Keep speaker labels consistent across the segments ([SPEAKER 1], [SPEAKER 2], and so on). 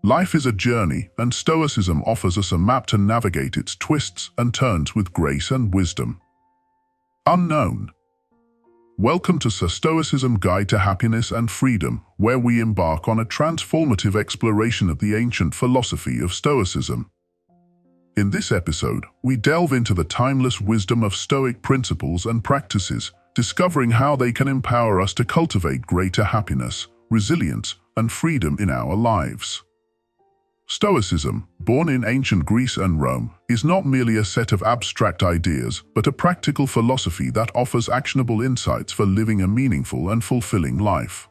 [SPEAKER 1] Life is a journey, and Stoicism offers us a map to navigate its twists and turns with grace and wisdom. Unknown. Welcome to Stoicism Guide to Happiness and Freedom, where we embark on a transformative exploration of the ancient philosophy of Stoicism. In this episode, we delve into the timeless wisdom of Stoic principles and practices, discovering how they can empower us to cultivate greater happiness, resilience, and freedom in our lives. Stoicism, born in ancient Greece and Rome, is not merely a set of abstract ideas, but a practical philosophy that offers actionable insights for living a meaningful and fulfilling life.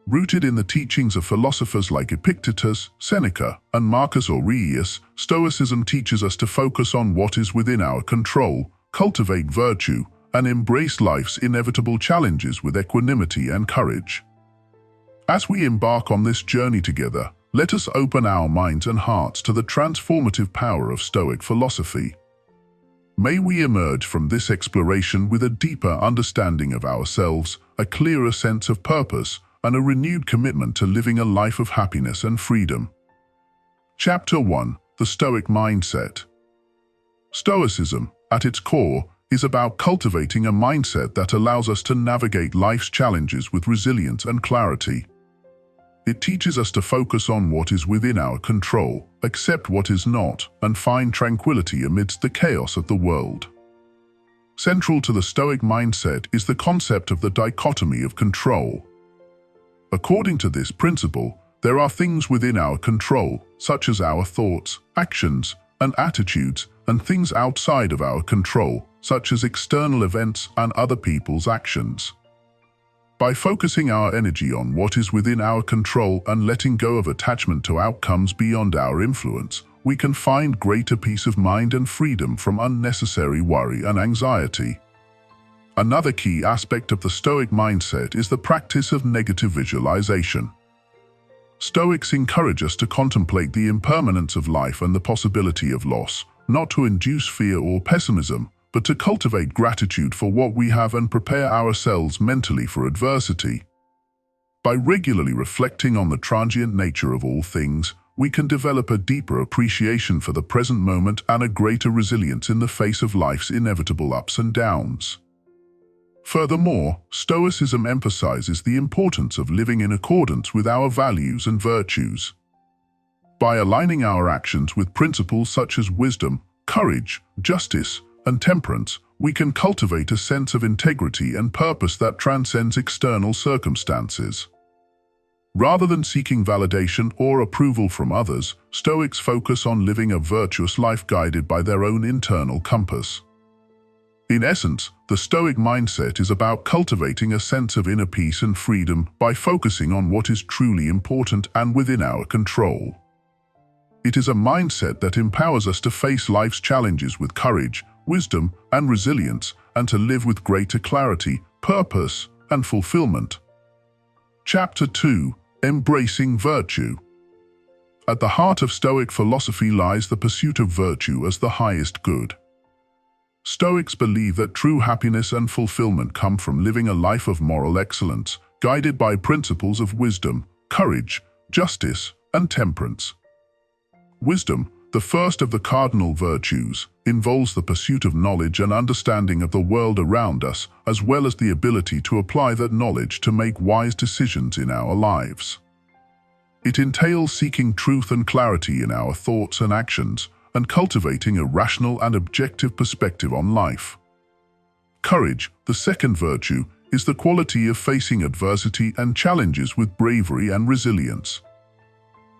[SPEAKER 1] Rooted in the teachings of philosophers like Epictetus, Seneca, and Marcus Aurelius, Stoicism teaches us to focus on what is within our control, cultivate virtue, and embrace life's inevitable challenges with equanimity and courage. As we embark on this journey together, let us open our minds and hearts to the transformative power of Stoic philosophy. May we emerge from this exploration with a deeper understanding of ourselves, a clearer sense of purpose, and a renewed commitment to living a life of happiness and freedom. Chapter 1. The Stoic Mindset. Stoicism, at its core, is about cultivating a mindset that allows us to navigate life's challenges with resilience and clarity. It teaches us to focus on what is within our control, accept what is not, and find tranquility amidst the chaos of the world. Central to the Stoic mindset is the concept of the dichotomy of control. According to this principle, there are things within our control, such as our thoughts, actions, and attitudes, and things outside of our control, such as external events and other people's actions. By focusing our energy on what is within our control and letting go of attachment to outcomes beyond our influence, we can find greater peace of mind and freedom from unnecessary worry and anxiety. Another key aspect of the Stoic mindset is the practice of negative visualization. Stoics encourage us to contemplate the impermanence of life and the possibility of loss, not to induce fear or pessimism, but to cultivate gratitude for what we have and prepare ourselves mentally for adversity. By regularly reflecting on the transient nature of all things, we can develop a deeper appreciation for the present moment and a greater resilience in the face of life's inevitable ups and downs. Furthermore, Stoicism emphasizes the importance of living in accordance with our values and virtues. By aligning our actions with principles such as wisdom, courage, justice, and temperance, we can cultivate a sense of integrity and purpose that transcends external circumstances. Rather than seeking validation or approval from others, Stoics focus on living a virtuous life guided by their own internal compass. In essence, the Stoic mindset is about cultivating a sense of inner peace and freedom by focusing on what is truly important and within our control. It is a mindset that empowers us to face life's challenges with courage, wisdom, and resilience, and to live with greater clarity, purpose, and fulfillment. Chapter 2. Embracing Virtue. At the heart of Stoic philosophy lies the pursuit of virtue as the highest good. Stoics believe that true happiness and fulfillment come from living a life of moral excellence, guided by principles of wisdom, courage, justice, and temperance. Wisdom, the first of the cardinal virtues, involves the pursuit of knowledge and understanding of the world around us, as well as the ability to apply that knowledge to make wise decisions in our lives. It entails seeking truth and clarity in our thoughts and actions, and cultivating a rational and objective perspective on life. Courage, the second virtue, is the quality of facing adversity and challenges with bravery and resilience.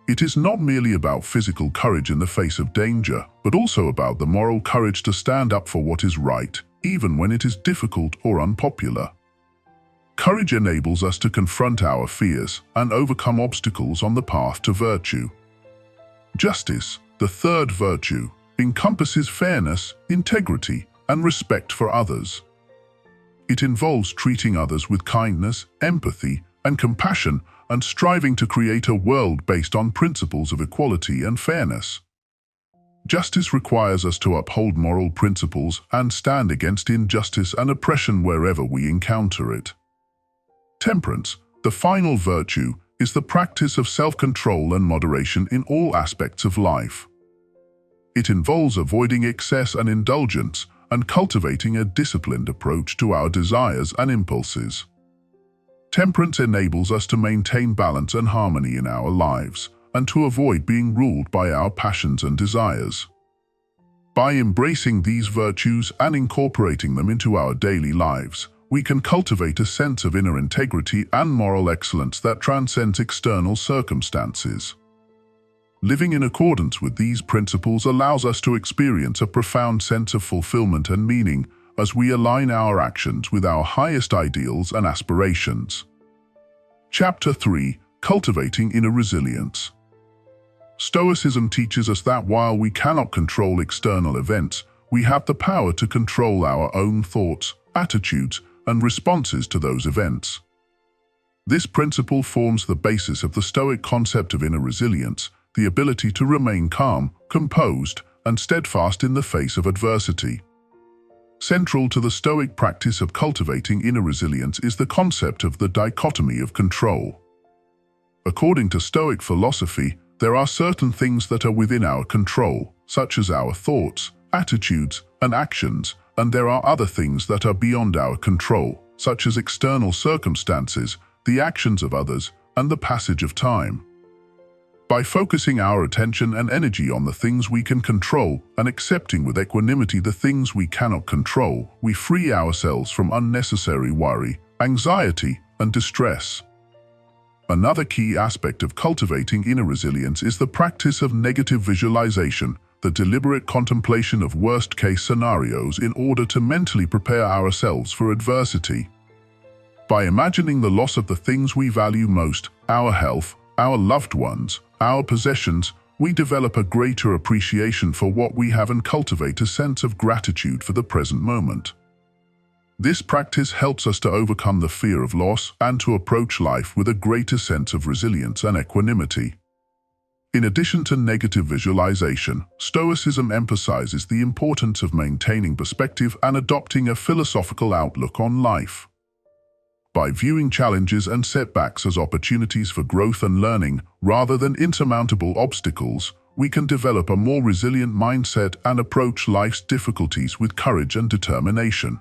[SPEAKER 1] It is not merely about physical courage in the face of danger, but also about the moral courage to stand up for what is right, even when it is difficult or unpopular. Courage enables us to confront our fears and overcome obstacles on the path to virtue. Justice, the third virtue, encompasses fairness, integrity, and respect for others. It involves treating others with kindness, empathy, and compassion, and striving to create a world based on principles of equality and fairness. Justice requires us to uphold moral principles and stand against injustice and oppression wherever we encounter it. Temperance, the final virtue, is the practice of self-control and moderation in all aspects of life. It involves avoiding excess and indulgence and cultivating a disciplined approach to our desires and impulses. Temperance enables us to maintain balance and harmony in our lives and to avoid being ruled by our passions and desires. By embracing these virtues and incorporating them into our daily lives, we can cultivate a sense of inner integrity and moral excellence that transcends external circumstances. Living in accordance with these principles allows us to experience a profound sense of fulfillment and meaning as we align our actions with our highest ideals and aspirations. Chapter 3: Cultivating Inner Resilience. Stoicism teaches us that while we cannot control external events, we have the power to control our own thoughts, attitudes, and responses to those events. This principle forms the basis of the Stoic concept of inner resilience, the ability to remain calm, composed, and steadfast in the face of adversity. Central to the Stoic practice of cultivating inner resilience is the concept of the dichotomy of control. According to Stoic philosophy, there are certain things that are within our control, such as our thoughts, attitudes, and actions, and there are other things that are beyond our control, such as external circumstances, the actions of others, and the passage of time. By focusing our attention and energy on the things we can control and accepting with equanimity the things we cannot control, we free ourselves from unnecessary worry, anxiety, and distress. Another key aspect of cultivating inner resilience is the practice of negative visualization, the deliberate contemplation of worst-case scenarios in order to mentally prepare ourselves for adversity. By imagining the loss of the things we value most, our health, our loved ones, our possessions, we develop a greater appreciation for what we have and cultivate a sense of gratitude for the present moment. This practice helps us to overcome the fear of loss and to approach life with a greater sense of resilience and equanimity. In addition to negative visualization, Stoicism emphasizes the importance of maintaining perspective and adopting a philosophical outlook on life. By viewing challenges and setbacks as opportunities for growth and learning, rather than insurmountable obstacles, we can develop a more resilient mindset and approach life's difficulties with courage and determination.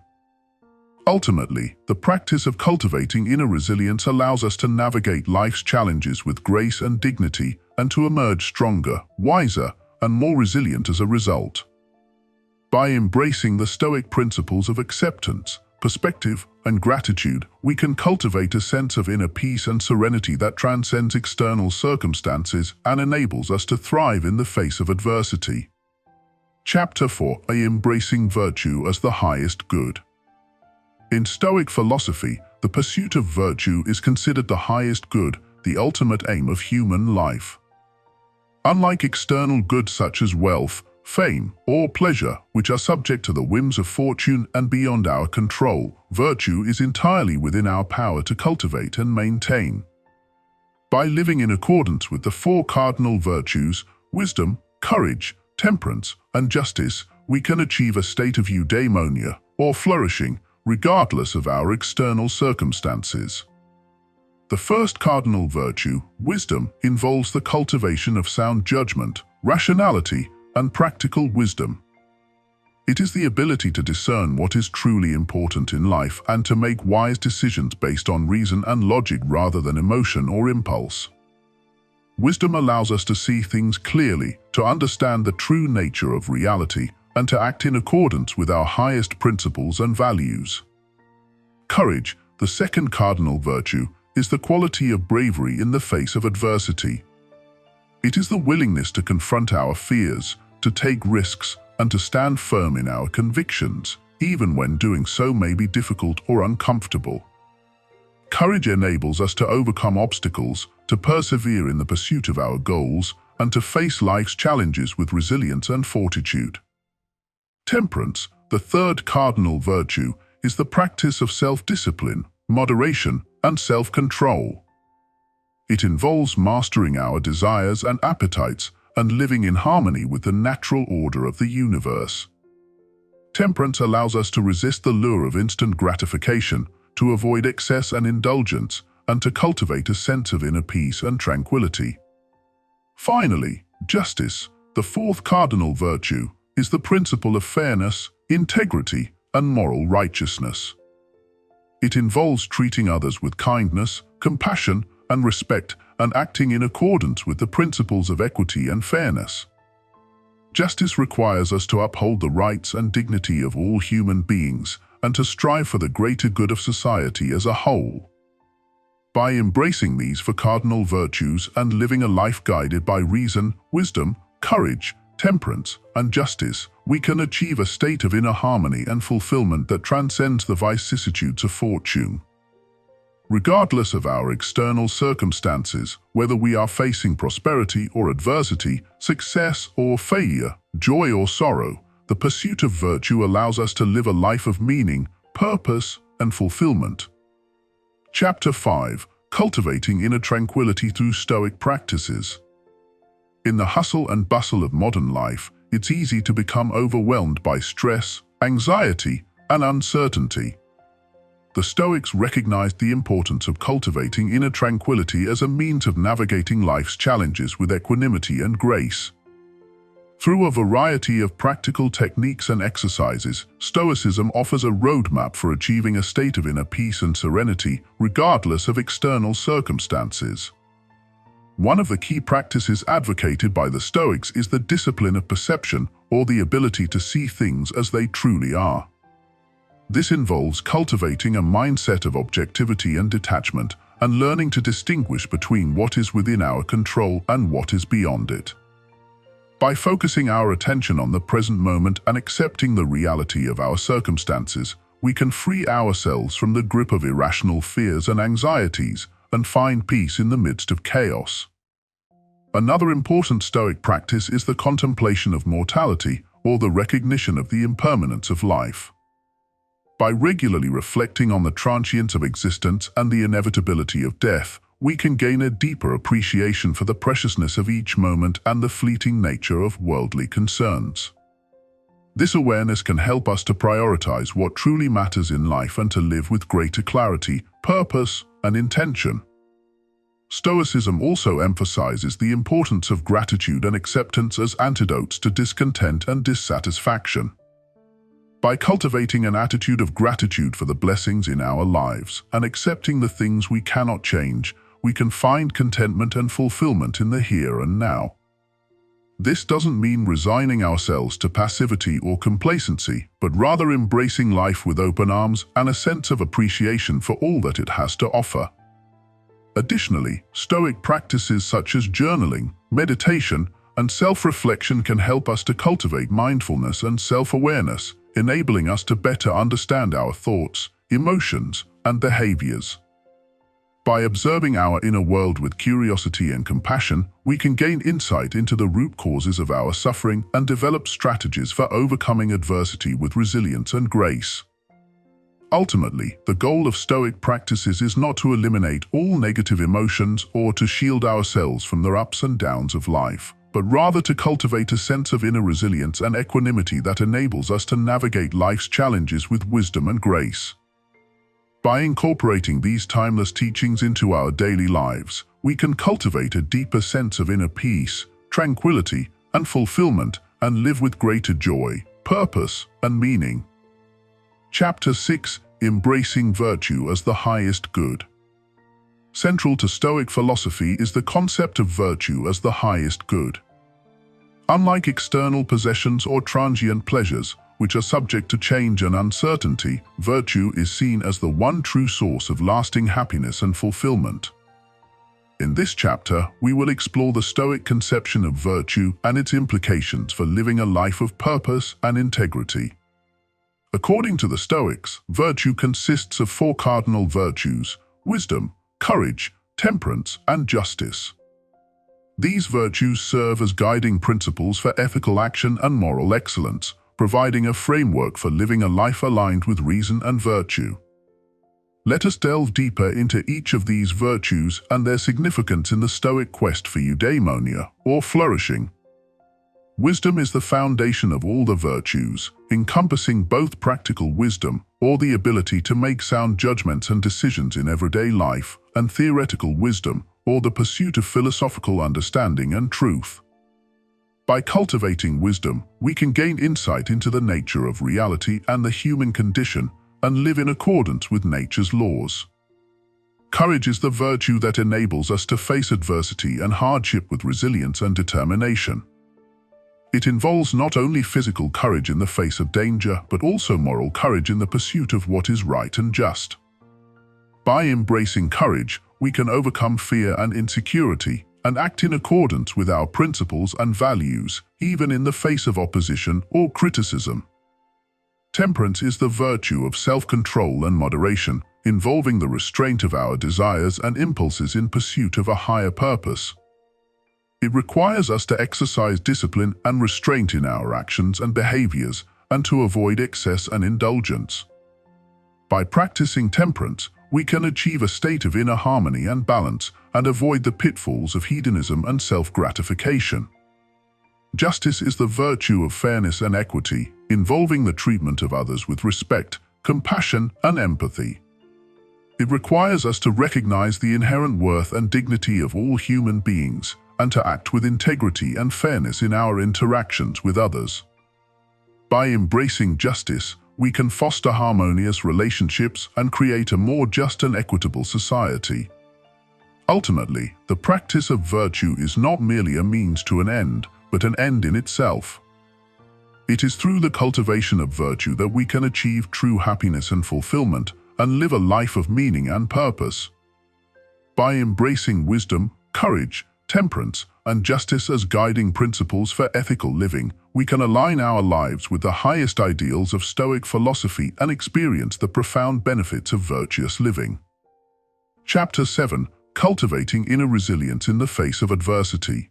[SPEAKER 1] Ultimately, the practice of cultivating inner resilience allows us to navigate life's challenges with grace and dignity and to emerge stronger, wiser, and more resilient as a result. By embracing the Stoic principles of acceptance, perspective, and gratitude, we can cultivate a sense of inner peace and serenity that transcends external circumstances and enables us to thrive in the face of adversity. Chapter 4: Embracing Virtue as the Highest Good. In Stoic philosophy, the pursuit of virtue is considered the highest good, the ultimate aim of human life. Unlike external goods such as wealth, fame, or pleasure, which are subject to the whims of fortune and beyond our control, virtue is entirely within our power to cultivate and maintain. By living in accordance with the four cardinal virtues, wisdom, courage, temperance, and justice, we can achieve a state of eudaimonia, or flourishing, regardless of our external circumstances. The first cardinal virtue, wisdom, involves the cultivation of sound judgment, rationality, and practical wisdom. It is the ability to discern what is truly important in life and to make wise decisions based on reason and logic rather than emotion or impulse. Wisdom allows us to see things clearly, to understand the true nature of reality, and to act in accordance with our highest principles and values. Courage, the second cardinal virtue, is the quality of bravery in the face of adversity. It is the willingness to confront our fears, to take risks, and to stand firm in our convictions, even when doing so may be difficult or uncomfortable. Courage enables us to overcome obstacles, to persevere in the pursuit of our goals, and to face life's challenges with resilience and fortitude. Temperance, the third cardinal virtue, is the practice of self-discipline, moderation, and self-control. It involves mastering our desires and appetites and living in harmony with the natural order of the universe. Temperance allows us to resist the lure of instant gratification, to avoid excess and indulgence, and to cultivate a sense of inner peace and tranquility. Finally, justice, the fourth cardinal virtue, is the principle of fairness, integrity, and moral righteousness. It involves treating others with kindness, compassion, and respect, and acting in accordance with the principles of equity and fairness. Justice requires us to uphold the rights and dignity of all human beings and to strive for the greater good of society as a whole. By embracing these four cardinal virtues and living a life guided by reason, wisdom, courage, temperance, and justice, we can achieve a state of inner harmony and fulfillment that transcends the vicissitudes of fortune. Regardless of our external circumstances, whether we are facing prosperity or adversity, success or failure, joy or sorrow, the pursuit of virtue allows us to live a life of meaning, purpose, and fulfillment. Chapter 5: Cultivating Inner Tranquility Through Stoic Practices. In the hustle and bustle of modern life, it's easy to become overwhelmed by stress, anxiety, and uncertainty. The Stoics recognized the importance of cultivating inner tranquility as a means of navigating life's challenges with equanimity and grace. Through a variety of practical techniques and exercises, Stoicism offers a roadmap for achieving a state of inner peace and serenity, regardless of external circumstances. One of the key practices advocated by the Stoics is the discipline of perception, or the ability to see things as they truly are. This involves cultivating a mindset of objectivity and detachment, and learning to distinguish between what is within our control and what is beyond it. By focusing our attention on the present moment and accepting the reality of our circumstances, we can free ourselves from the grip of irrational fears and anxieties and find peace in the midst of chaos. Another important Stoic practice is the contemplation of mortality, or the recognition of the impermanence of life. By regularly reflecting on the transience of existence and the inevitability of death, we can gain a deeper appreciation for the preciousness of each moment and the fleeting nature of worldly concerns. This awareness can help us to prioritize what truly matters in life and to live with greater clarity, purpose, and intention. Stoicism also emphasizes the importance of gratitude and acceptance as antidotes to discontent and dissatisfaction. By cultivating an attitude of gratitude for the blessings in our lives and accepting the things we cannot change, we can find contentment and fulfillment in the here and now. This doesn't mean resigning ourselves to passivity or complacency, but rather embracing life with open arms and a sense of appreciation for all that it has to offer. Additionally, Stoic practices such as journaling, meditation, and self-reflection can help us to cultivate mindfulness and self-awareness, enabling us to better understand our thoughts, emotions, and behaviors. By observing our inner world with curiosity and compassion, we can gain insight into the root causes of our suffering and develop strategies for overcoming adversity with resilience and grace. Ultimately, the goal of Stoic practices is not to eliminate all negative emotions or to shield ourselves from the ups and downs of life, but rather to cultivate a sense of inner resilience and equanimity that enables us to navigate life's challenges with wisdom and grace. By incorporating these timeless teachings into our daily lives, we can cultivate a deeper sense of inner peace, tranquility, and fulfillment, and live with greater joy, purpose, and meaning. Chapter 6: Embracing Virtue as the Highest Good. Central to Stoic philosophy is the concept of virtue as the highest good. Unlike external possessions or transient pleasures, which are subject to change and uncertainty, virtue is seen as the one true source of lasting happiness and fulfillment. In this chapter, we will explore the Stoic conception of virtue and its implications for living a life of purpose and integrity. According to the Stoics, virtue consists of four cardinal virtues: wisdom, courage, temperance, and justice. These virtues serve as guiding principles for ethical action and moral excellence, providing a framework for living a life aligned with reason and virtue. Let us delve deeper into each of these virtues and their significance in the Stoic quest for eudaimonia, or flourishing. Wisdom is the foundation of all the virtues, encompassing both practical wisdom, or the ability to make sound judgments and decisions in everyday life, and theoretical wisdom, or the pursuit of philosophical understanding and truth. By cultivating wisdom, we can gain insight into the nature of reality and the human condition, and live in accordance with nature's laws. Courage is the virtue that enables us to face adversity and hardship with resilience and determination. It involves not only physical courage in the face of danger, but also moral courage in the pursuit of what is right and just. By embracing courage, we can overcome fear and insecurity, and act in accordance with our principles and values, even in the face of opposition or criticism. Temperance is the virtue of self-control and moderation, involving the restraint of our desires and impulses in pursuit of a higher purpose. It requires us to exercise discipline and restraint in our actions and behaviors, and to avoid excess and indulgence. By practicing temperance, we can achieve a state of inner harmony and balance, and avoid the pitfalls of hedonism and self-gratification. Justice is the virtue of fairness and equity, involving the treatment of others with respect, compassion, and empathy. It requires us to recognize the inherent worth and dignity of all human beings, and to act with integrity and fairness in our interactions with others. By embracing justice, we can foster harmonious relationships and create a more just and equitable society. Ultimately, the practice of virtue is not merely a means to an end, but an end in itself. It is through the cultivation of virtue that we can achieve true happiness and fulfillment, and live a life of meaning and purpose. By embracing wisdom, courage, temperance, and justice as guiding principles for ethical living, we can align our lives with the highest ideals of Stoic philosophy and experience the profound benefits of virtuous living. Chapter 7. Cultivating inner resilience in the face of adversity.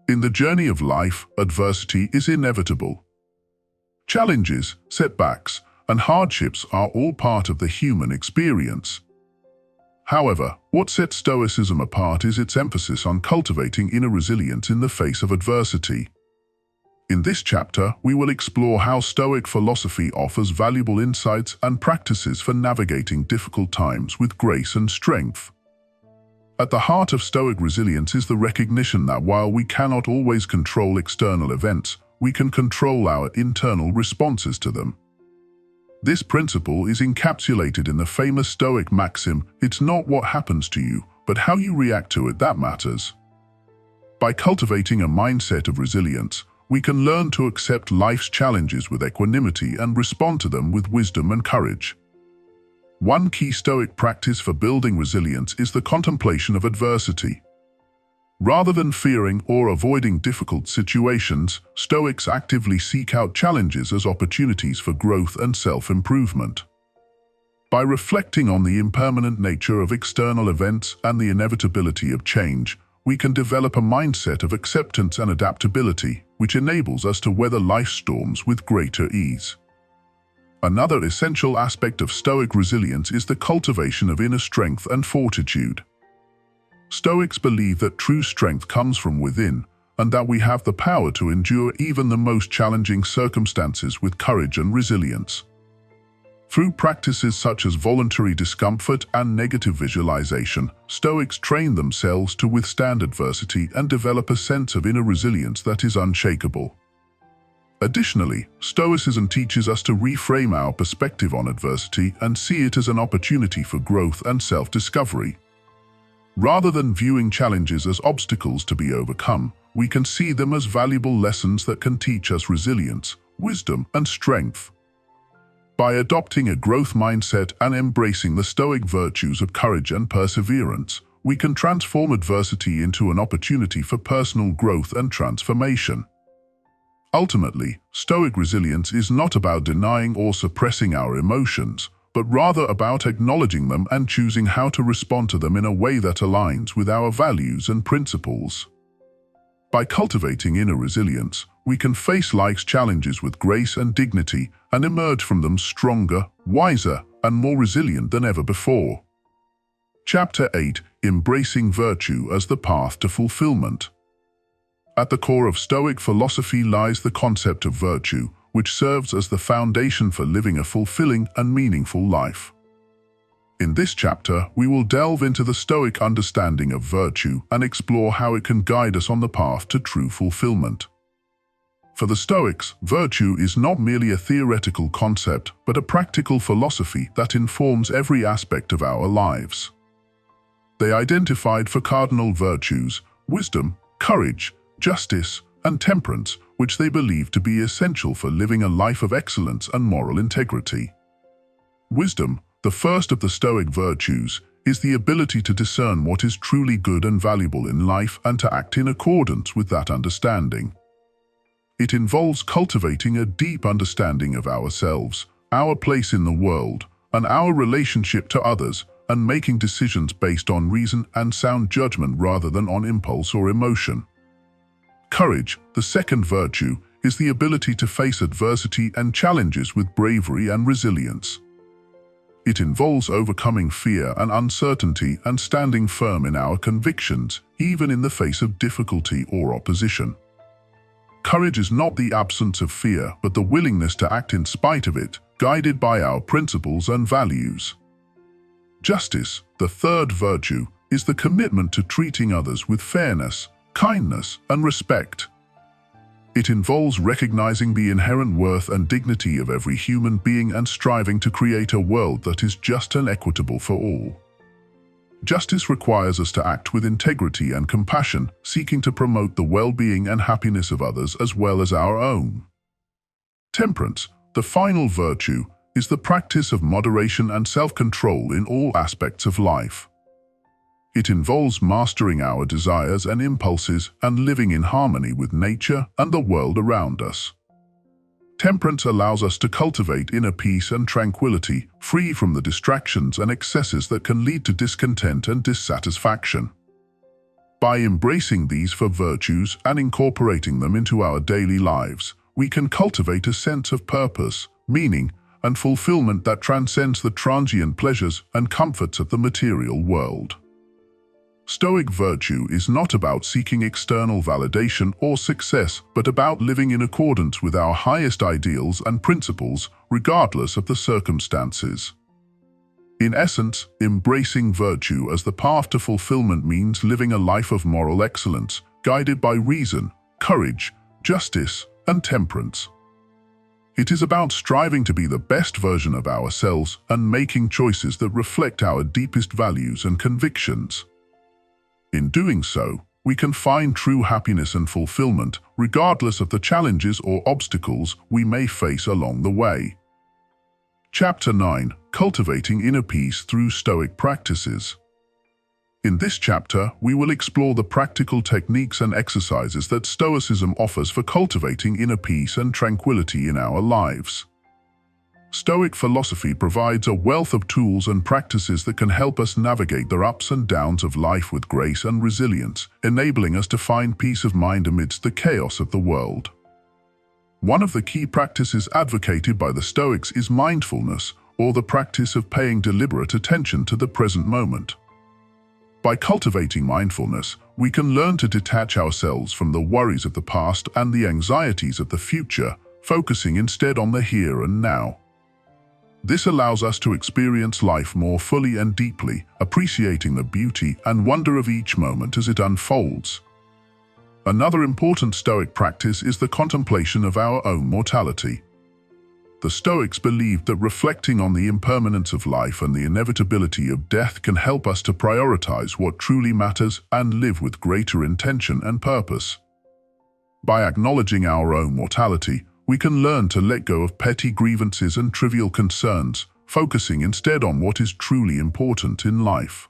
[SPEAKER 1] In the journey of life, adversity is inevitable. Challenges, setbacks, and hardships are all part of the human experience. However, what sets Stoicism apart is its emphasis on cultivating inner resilience in the face of adversity. In this chapter, we will explore how Stoic philosophy offers valuable insights and practices for navigating difficult times with grace and strength. At the heart of Stoic resilience is the recognition that while we cannot always control external events, we can control our internal responses to them. This principle is encapsulated in the famous Stoic maxim, "It's not what happens to you, but how you react to it that matters." By cultivating a mindset of resilience, we can learn to accept life's challenges with equanimity and respond to them with wisdom and courage. One key Stoic practice for building resilience is the contemplation of adversity. Rather than fearing or avoiding difficult situations, Stoics actively seek out challenges as opportunities for growth and self-improvement. By reflecting on the impermanent nature of external events and the inevitability of change, we can develop a mindset of acceptance and adaptability, which enables us to weather life's storms with greater ease. Another essential aspect of Stoic resilience is the cultivation of inner strength and fortitude. Stoics believe that true strength comes from within, and that we have the power to endure even the most challenging circumstances with courage and resilience. Through practices such as voluntary discomfort and negative visualization, Stoics train themselves to withstand adversity and develop a sense of inner resilience that is unshakable. Additionally, Stoicism teaches us to reframe our perspective on adversity and see it as an opportunity for growth and self-discovery. Rather than viewing challenges as obstacles to be overcome, we can see them as valuable lessons that can teach us resilience, wisdom, and strength. By adopting a growth mindset and embracing the Stoic virtues of courage and perseverance, we can transform adversity into an opportunity for personal growth and transformation. Ultimately, Stoic resilience is not about denying or suppressing our emotions, but rather about acknowledging them and choosing how to respond to them in a way that aligns with our values and principles. By cultivating inner resilience, we can face life's challenges with grace and dignity and emerge from them stronger, wiser, and more resilient than ever before. Chapter 8. Embracing virtue as the path to fulfillment. At the core of Stoic philosophy lies the concept of virtue, which serves as the foundation for living a fulfilling and meaningful life. In this chapter, we will delve into the Stoic understanding of virtue and explore how it can guide us on the path to true fulfillment. For the Stoics, virtue is not merely a theoretical concept, but a practical philosophy that informs every aspect of our lives. They identified four cardinal virtues: wisdom, courage, justice, and temperance, which they believed to be essential for living a life of excellence and moral integrity. Wisdom, the first of the Stoic virtues, is the ability to discern what is truly good and valuable in life and to act in accordance with that understanding. It involves cultivating a deep understanding of ourselves, our place in the world, and our relationship to others, and making decisions based on reason and sound judgment rather than on impulse or emotion. Courage, the second virtue, is the ability to face adversity and challenges with bravery and resilience. It involves overcoming fear and uncertainty and standing firm in our convictions, even in the face of difficulty or opposition. Courage is not the absence of fear, but the willingness to act in spite of it, guided by our principles and values. Justice, the third virtue, is the commitment to treating others with fairness, kindness, and respect. It involves recognizing the inherent worth and dignity of every human being and striving to create a world that is just and equitable for all. Justice requires us to act with integrity and compassion, seeking to promote the well-being and happiness of others as well as our own. Temperance, the final virtue, is the practice of moderation and self-control in all aspects of life. It involves mastering our desires and impulses and living in harmony with nature and the world around us. Temperance allows us to cultivate inner peace and tranquility, free from the distractions and excesses that can lead to discontent and dissatisfaction. By embracing these four virtues and incorporating them into our daily lives, we can cultivate a sense of purpose, meaning, and fulfillment that transcends the transient pleasures and comforts of the material world. Stoic virtue is not about seeking external validation or success, but about living in accordance with our highest ideals and principles, regardless of the circumstances. In essence, embracing virtue as the path to fulfillment means living a life of moral excellence, guided by reason, courage, justice, and temperance. It is about striving to be the best version of ourselves and making choices that reflect our deepest values and convictions. In doing so, we can find true happiness and fulfillment, regardless of the challenges or obstacles we may face along the way. Chapter 9: Cultivating Inner Peace Through Stoic Practices. In this chapter, we will explore the practical techniques and exercises that Stoicism offers for cultivating inner peace and tranquility in our lives. Stoic philosophy provides a wealth of tools and practices that can help us navigate the ups and downs of life with grace and resilience, enabling us to find peace of mind amidst the chaos of the world. One of the key practices advocated by the Stoics is mindfulness, or the practice of paying deliberate attention to the present moment. By cultivating mindfulness, we can learn to detach ourselves from the worries of the past and the anxieties of the future, focusing instead on the here and now. This allows us to experience life more fully and deeply, appreciating the beauty and wonder of each moment as it unfolds. Another important Stoic practice is the contemplation of our own mortality. The Stoics believed that reflecting on the impermanence of life and the inevitability of death can help us to prioritize what truly matters and live with greater intention and purpose. By acknowledging our own mortality, we can learn to let go of petty grievances and trivial concerns, focusing instead on what is truly important in life.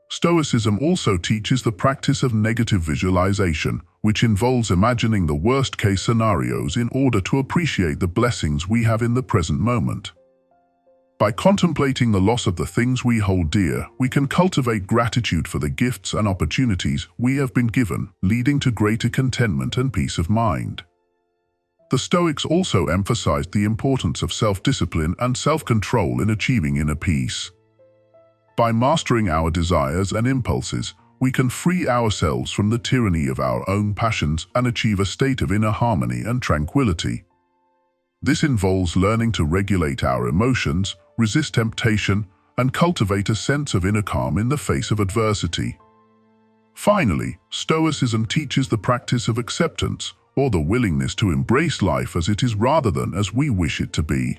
[SPEAKER 1] Stoicism also teaches the practice of negative visualization, which involves imagining the worst-case scenarios in order to appreciate the blessings we have in the present moment. By contemplating the loss of the things we hold dear, we can cultivate gratitude for the gifts and opportunities we have been given, leading to greater contentment and peace of mind. The Stoics also emphasized the importance of self-discipline and self-control in achieving inner peace. By mastering our desires and impulses, we can free ourselves from the tyranny of our own passions and achieve a state of inner harmony and tranquility. This involves learning to regulate our emotions, resist temptation, and cultivate a sense of inner calm in the face of adversity. Finally, Stoicism teaches the practice of acceptance, or the willingness to embrace life as it is rather than as we wish it to be.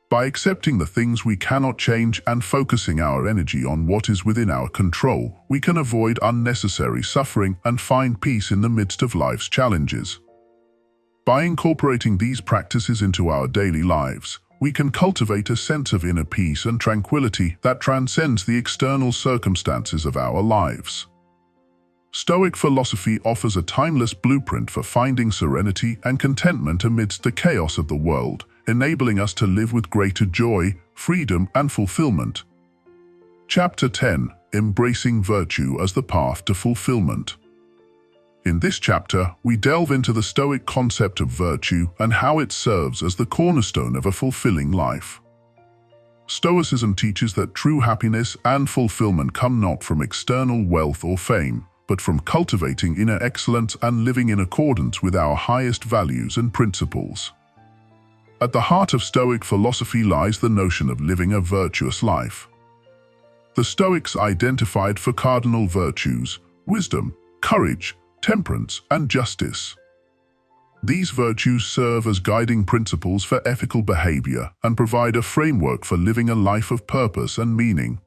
[SPEAKER 1] By accepting the things we cannot change and focusing our energy on what is within our control, we can avoid unnecessary suffering and find peace in the midst of life's challenges. By incorporating these practices into our daily lives, we can cultivate a sense of inner peace and tranquility that transcends the external circumstances of our lives. Stoic philosophy offers a timeless blueprint for finding serenity and contentment amidst the chaos of the world, enabling us to live with greater joy, freedom, and fulfillment. Chapter 10: Embracing Virtue as the Path to Fulfillment. In this chapter, we delve into the Stoic concept of virtue and how it serves as the cornerstone of a fulfilling life. Stoicism teaches that true happiness and fulfillment come not from external wealth or fame, but from cultivating inner excellence and living in accordance with our highest values and principles. At the heart of Stoic philosophy lies the notion of living a virtuous life. The Stoics identified four cardinal virtues: wisdom, courage, temperance, and justice. These virtues serve as guiding principles for ethical behavior and provide a framework for living a life of purpose and meaning.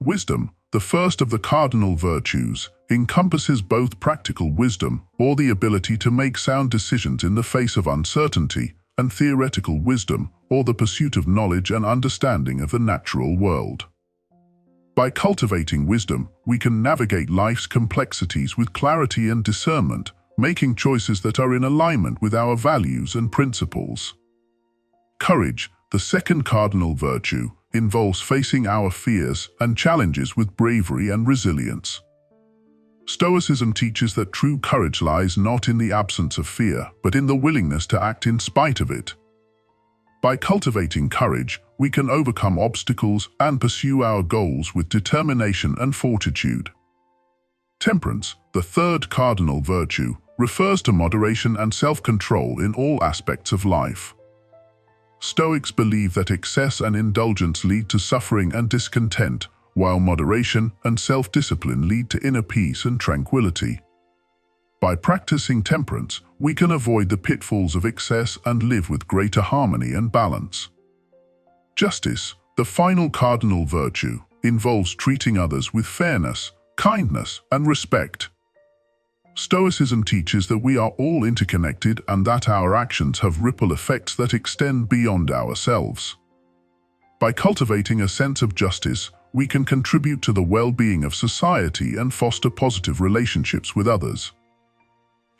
[SPEAKER 1] Wisdom, the first of the cardinal virtues, encompasses both practical wisdom, or the ability to make sound decisions in the face of uncertainty, and theoretical wisdom, or the pursuit of knowledge and understanding of the natural world. By cultivating wisdom, we can navigate life's complexities with clarity and discernment, making choices that are in alignment with our values and principles. Courage, the second cardinal virtue, involves facing our fears and challenges with bravery and resilience. Stoicism teaches that true courage lies not in the absence of fear, but in the willingness to act in spite of it. By cultivating courage, we can overcome obstacles and pursue our goals with determination and fortitude. Temperance, the third cardinal virtue, refers to moderation and self-control in all aspects of life. Stoics believe that excess and indulgence lead to suffering and discontent, while moderation and self-discipline lead to inner peace and tranquility. By practicing temperance, we can avoid the pitfalls of excess and live with greater harmony and balance. Justice, the final cardinal virtue, involves treating others with fairness, kindness, and respect. Stoicism teaches that we are all interconnected and that our actions have ripple effects that extend beyond ourselves. By cultivating a sense of justice, we can contribute to the well-being of society and foster positive relationships with others.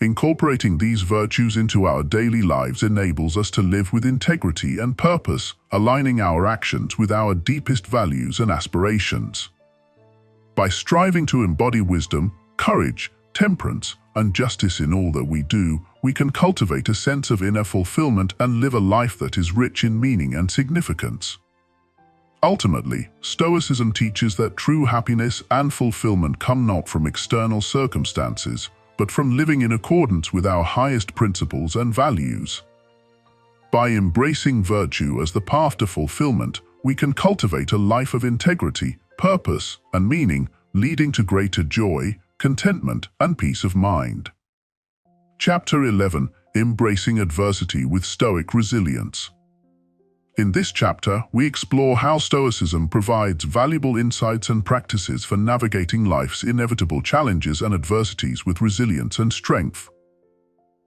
[SPEAKER 1] Incorporating these virtues into our daily lives enables us to live with integrity and purpose, aligning our actions with our deepest values and aspirations. By striving to embody wisdom, courage, temperance, and justice in all that we do, we can cultivate a sense of inner fulfillment and live a life that is rich in meaning and significance. Ultimately, Stoicism teaches that true happiness and fulfillment come not from external circumstances, but from living in accordance with our highest principles and values. By embracing virtue as the path to fulfillment, we can cultivate a life of integrity, purpose, and meaning, leading to greater joy, contentment, and peace of mind. Chapter 11: Embracing Adversity with Stoic Resilience. In this chapter, we explore how Stoicism provides valuable insights and practices for navigating life's inevitable challenges and adversities with resilience and strength.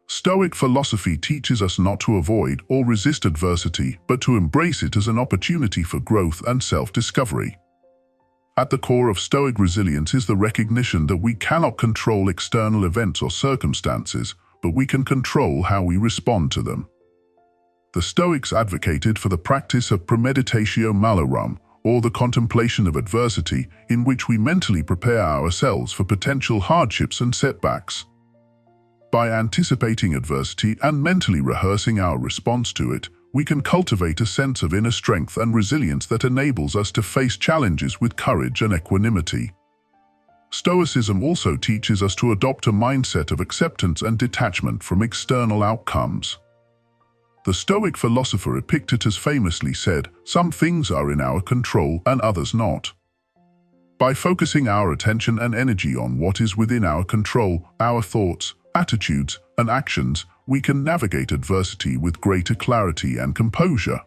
[SPEAKER 1] Stoic philosophy teaches us not to avoid or resist adversity, but to embrace it as an opportunity for growth and self-discovery. At the core of Stoic resilience is the recognition that we cannot control external events or circumstances, but we can control how we respond to them. The Stoics advocated for the practice of premeditatio malorum, or the contemplation of adversity, in which we mentally prepare ourselves for potential hardships and setbacks. By anticipating adversity and mentally rehearsing our response to it, we can cultivate a sense of inner strength and resilience that enables us to face challenges with courage and equanimity. Stoicism also teaches us to adopt a mindset of acceptance and detachment from external outcomes. The Stoic philosopher Epictetus famously said, "Some things are in our control and others not." By focusing our attention and energy on what is within our control, our thoughts, attitudes, and actions, we can navigate adversity with greater clarity and composure.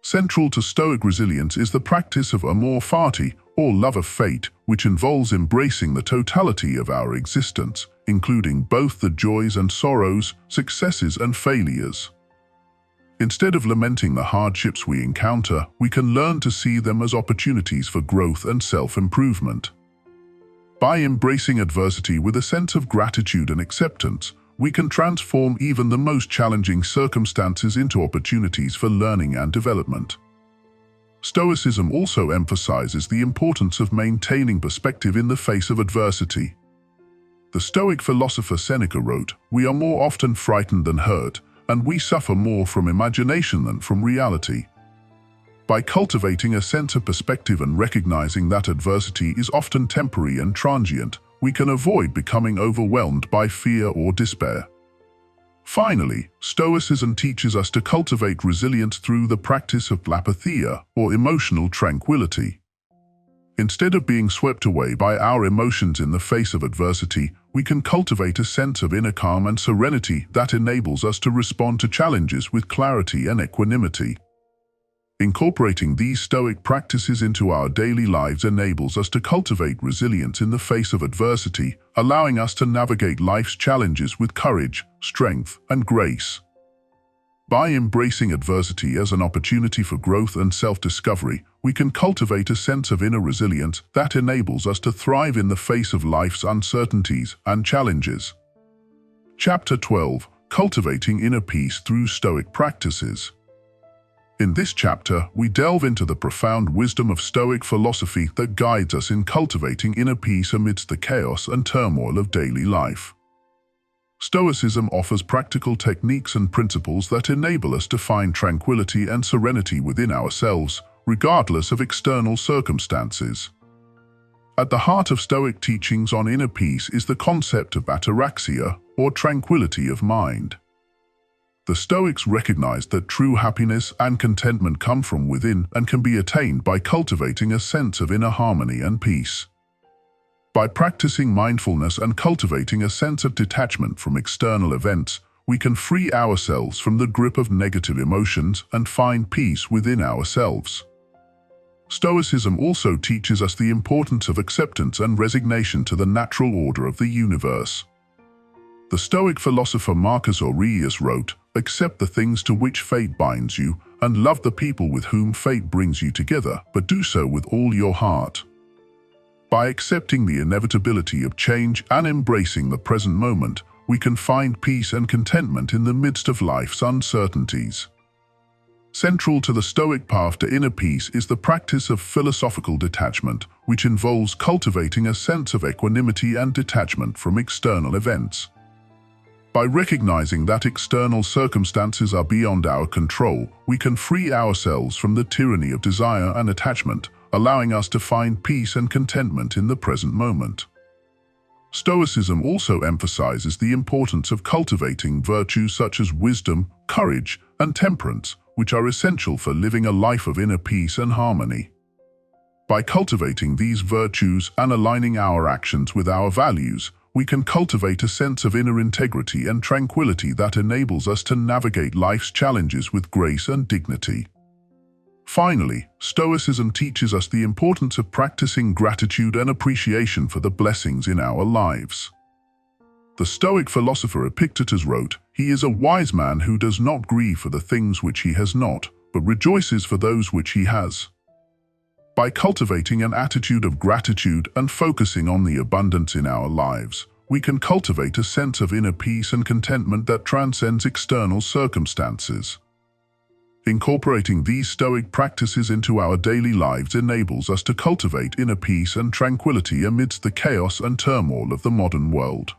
[SPEAKER 1] Central to Stoic resilience is the practice of amor fati, or love of fate, which involves embracing the totality of our existence, including both the joys and sorrows, successes and failures. Instead of lamenting the hardships we encounter, we can learn to see them as opportunities for growth and self-improvement. By embracing adversity with a sense of gratitude and acceptance, we can transform even the most challenging circumstances into opportunities for learning and development. Stoicism also emphasizes the importance of maintaining perspective in the face of adversity. The Stoic philosopher Seneca wrote, "We are more often frightened than hurt, and we suffer more from imagination than from reality." By cultivating a sense of perspective and recognizing that adversity is often temporary and transient, we can avoid becoming overwhelmed by fear or despair. Finally, Stoicism teaches us to cultivate resilience through the practice of apatheia, or emotional tranquility. Instead of being swept away by our emotions in the face of adversity, we can cultivate a sense of inner calm and serenity that enables us to respond to challenges with clarity and equanimity. Incorporating these Stoic practices into our daily lives enables us to cultivate resilience in the face of adversity, allowing us to navigate life's challenges with courage, strength, and grace. By embracing adversity as an opportunity for growth and self-discovery, we can cultivate a sense of inner resilience that enables us to thrive in the face of life's uncertainties and challenges. Chapter 12: Cultivating Inner Peace Through Stoic Practices. In this chapter, we delve into the profound wisdom of Stoic philosophy that guides us in cultivating inner peace amidst the chaos and turmoil of daily life. Stoicism offers practical techniques and principles that enable us to find tranquility and serenity within ourselves, regardless of external circumstances. At the heart of Stoic teachings on inner peace is the concept of ataraxia, or tranquility of mind. The Stoics recognized that true happiness and contentment come from within and can be attained by cultivating a sense of inner harmony and peace. By practicing mindfulness and cultivating a sense of detachment from external events, we can free ourselves from the grip of negative emotions and find peace within ourselves. Stoicism also teaches us the importance of acceptance and resignation to the natural order of the universe. The Stoic philosopher Marcus Aurelius wrote, "Accept the things to which fate binds you, and love the people with whom fate brings you together, but do so with all your heart." By accepting the inevitability of change and embracing the present moment, we can find peace and contentment in the midst of life's uncertainties. Central to the Stoic path to inner peace is the practice of philosophical detachment, which involves cultivating a sense of equanimity and detachment from external events. By recognizing that external circumstances are beyond our control, we can free ourselves from the tyranny of desire and attachment, allowing us to find peace and contentment in the present moment. Stoicism also emphasizes the importance of cultivating virtues such as wisdom, courage, and temperance, which are essential for living a life of inner peace and harmony. By cultivating these virtues and aligning our actions with our values, we can cultivate a sense of inner integrity and tranquility that enables us to navigate life's challenges with grace and dignity. Finally, Stoicism teaches us the importance of practicing gratitude and appreciation for the blessings in our lives. The Stoic philosopher Epictetus wrote, "He is a wise man who does not grieve for the things which he has not, but rejoices for those which he has." By cultivating an attitude of gratitude and focusing on the abundance in our lives, we can cultivate a sense of inner peace and contentment that transcends external circumstances. Incorporating these Stoic practices into our daily lives enables us to cultivate inner peace and tranquility amidst the chaos and turmoil of the modern world.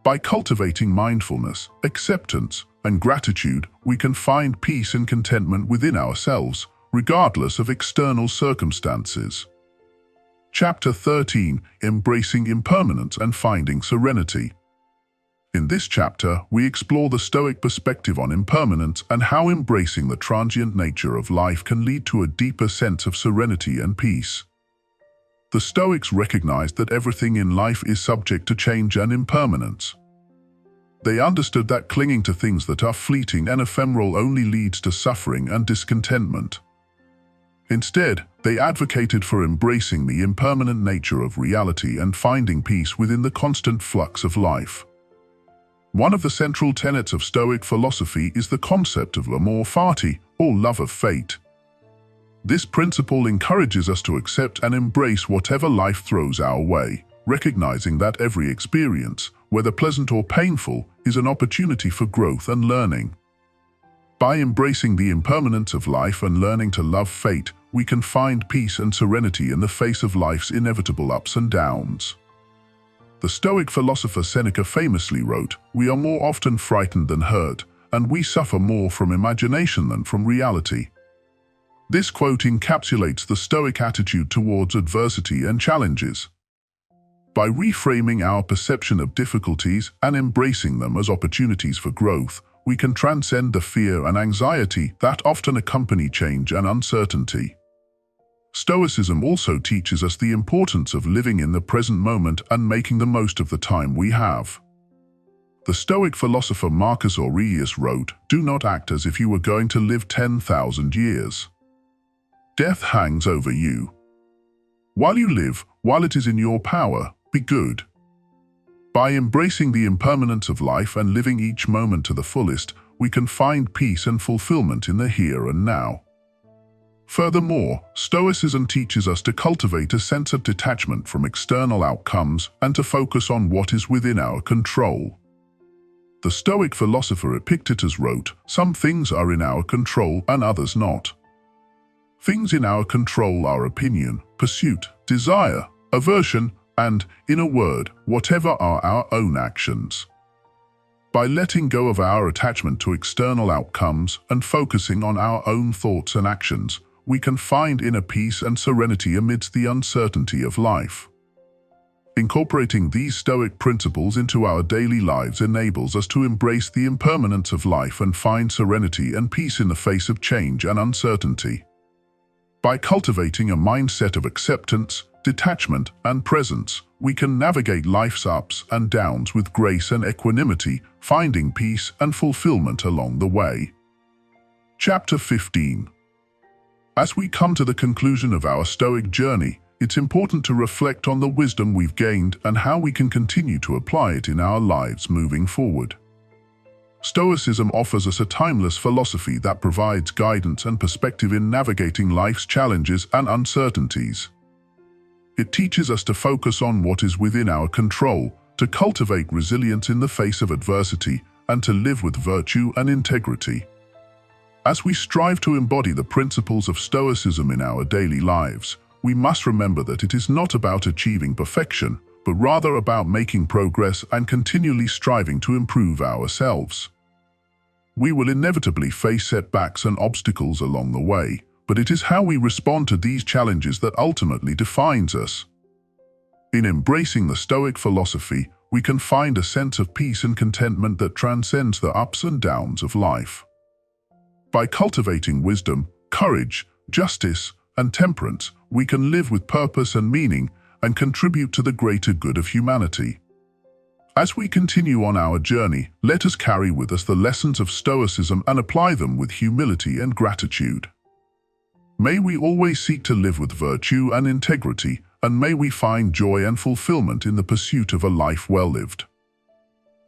[SPEAKER 1] By cultivating mindfulness, acceptance, and gratitude, we can find peace and contentment within ourselves, regardless of external circumstances. Chapter 13, Embracing Impermanence and Finding Serenity. In this chapter, we explore the Stoic perspective on impermanence and how embracing the transient nature of life can lead to a deeper sense of serenity and peace. The Stoics recognized that everything in life is subject to change and impermanence. They understood that clinging to things that are fleeting and ephemeral only leads to suffering and discontentment. Instead, they advocated for embracing the impermanent nature of reality and finding peace within the constant flux of life. One of the central tenets of Stoic philosophy is the concept of amor fati, or love of fate. This principle encourages us to accept and embrace whatever life throws our way, recognizing that every experience, whether pleasant or painful, is an opportunity for growth and learning. By embracing the impermanence of life and learning to love fate, we can find peace and serenity in the face of life's inevitable ups and downs. The Stoic philosopher Seneca famously wrote, "We are more often frightened than hurt, and we suffer more from imagination than from reality." This quote encapsulates the Stoic attitude towards adversity and challenges. By reframing our perception of difficulties and embracing them as opportunities for growth, we can transcend the fear and anxiety that often accompany change and uncertainty. Stoicism also teaches us the importance of living in the present moment and making the most of the time we have. The Stoic philosopher Marcus Aurelius wrote, "Do not act as if you were going to live 10,000 years. Death hangs over you. While you live, while it is in your power, be good." By embracing the impermanence of life and living each moment to the fullest, we can find peace and fulfillment in the here and now. Furthermore, Stoicism teaches us to cultivate a sense of detachment from external outcomes and to focus on what is within our control. The Stoic philosopher Epictetus wrote, "Some things are in our control and others not. Things in our control are opinion, pursuit, desire, aversion, and, in a word, whatever are our own actions." By letting go of our attachment to external outcomes and focusing on our own thoughts and actions, we can find inner peace and serenity amidst the uncertainty of life. Incorporating these Stoic principles into our daily lives enables us to embrace the impermanence of life and find serenity and peace in the face of change and uncertainty. By cultivating a mindset of acceptance, detachment, and presence, we can navigate life's ups and downs with grace and equanimity, finding peace and fulfillment along the way. Chapter 15. As we come to the conclusion of our Stoic journey, it's important to reflect on the wisdom we've gained and how we can continue to apply it in our lives moving forward. Stoicism offers us a timeless philosophy that provides guidance and perspective in navigating life's challenges and uncertainties. It teaches us to focus on what is within our control, to cultivate resilience in the face of adversity, and to live with virtue and integrity. As we strive to embody the principles of Stoicism in our daily lives, we must remember that it is not about achieving perfection, but rather about making progress and continually striving to improve ourselves. We will inevitably face setbacks and obstacles along the way, but it is how we respond to these challenges that ultimately defines us. In embracing the Stoic philosophy, we can find a sense of peace and contentment that transcends the ups and downs of life. By cultivating wisdom, courage, justice, and temperance, we can live with purpose and meaning and contribute to the greater good of humanity. As we continue on our journey, let us carry with us the lessons of Stoicism and apply them with humility and gratitude. May we always seek to live with virtue and integrity, and may we find joy and fulfillment in the pursuit of a life well lived.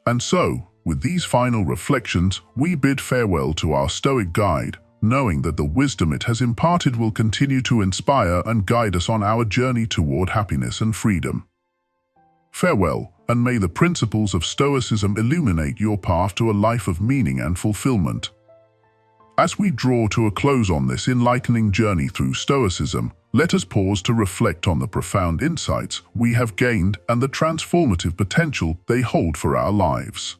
[SPEAKER 1] And so, with these final reflections, we bid farewell to our Stoic guide, knowing that the wisdom it has imparted will continue to inspire and guide us on our journey toward happiness and freedom. Farewell, and may the principles of Stoicism illuminate your path to a life of meaning and fulfillment. As we draw to a close on this enlightening journey through Stoicism, let us pause to reflect on the profound insights we have gained and the transformative potential they hold for our lives.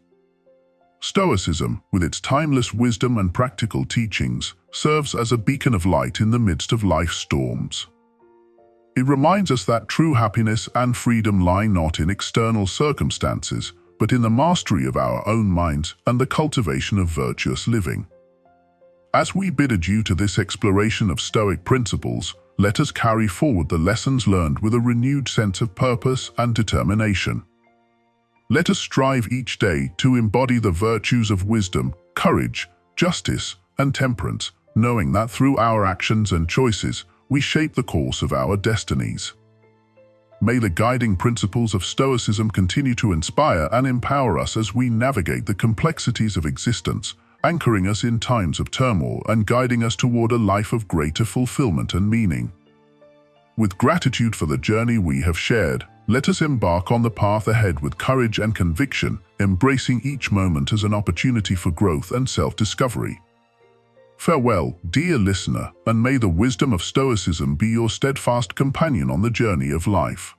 [SPEAKER 1] Stoicism, with its timeless wisdom and practical teachings, serves as a beacon of light in the midst of life's storms. It reminds us that true happiness and freedom lie not in external circumstances, but in the mastery of our own minds and the cultivation of virtuous living. As we bid adieu to this exploration of Stoic principles, let us carry forward the lessons learned with a renewed sense of purpose and determination. Let us strive each day to embody the virtues of wisdom, courage, justice, and temperance, knowing that through our actions and choices, we shape the course of our destinies. May the guiding principles of Stoicism continue to inspire and empower us as we navigate the complexities of existence, anchoring us in times of turmoil and guiding us toward a life of greater fulfillment and meaning. With gratitude for the journey we have shared, let us embark on the path ahead with courage and conviction, embracing each moment as an opportunity for growth and self-discovery. Farewell, dear listener, and may the wisdom of Stoicism be your steadfast companion on the journey of life.